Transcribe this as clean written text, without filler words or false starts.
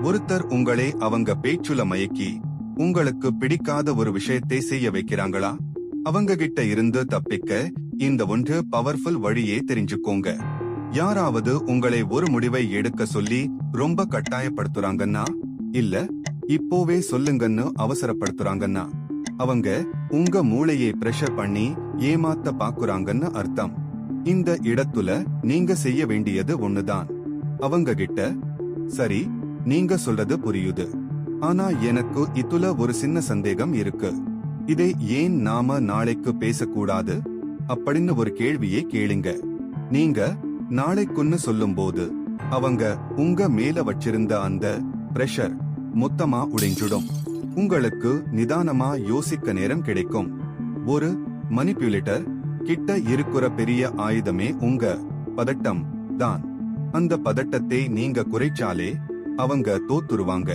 ஒருத்தர் உங்களை அவங்க பேச்சுல மயக்கி உங்களுக்கு பிடிக்காத ஒரு விஷயத்தை செய்ய வைக்கிறாங்களா? அவங்க கிட்ட இருந்து தப்பிக்க இந்த ஒன்று பவர்ஃபுல் வழியே தெரிஞ்சுக்கோங்க. யாராவது உங்களை ஒரு முடிவை எடுக்க சொல்லி ரொம்ப கட்டாயப்படுத்துறாங்கன்னா, இல்ல இப்போவே சொல்லுங்கன்னு அவசரப்படுத்துறாங்கன்னா, அவங்க உங்க மூளையை பிரஷர் பண்ணி ஏமாத்த பாக்குறாங்கன்னு அர்த்தம். இந்த இடத்துல நீங்க செய்ய வேண்டியது ஒண்ணுதான். அவங்க கிட்ட, சரி நீங்க சொல்றது புரியுது, ஆனா எனக்கு இதுல ஒரு சின்ன சந்தேகம் இருக்கு. இதை ஏன் நாம நாளைக்கு பேசக்கூடாது அப்படின்னு ஒரு கேள்வியை கேளுங்க. நீங்க நாளைக்குன்னு சொல்லும்போது அவங்க உங்க மேல வச்சிருந்த அந்த பிரஷர் மொத்தமா உடைஞ்சிடும். உங்களுக்கு நிதானமா யோசிக்க நேரம் கிடைக்கும். ஒரு மனிப்புலேட்டர் கிட்ட இருக்கிற பெரிய ஆயுதமே உங்க பதட்டம் தான். அந்த பதட்டத்தை நீங்க குறைச்சாலே அவங்க தோத்துருவாங்க.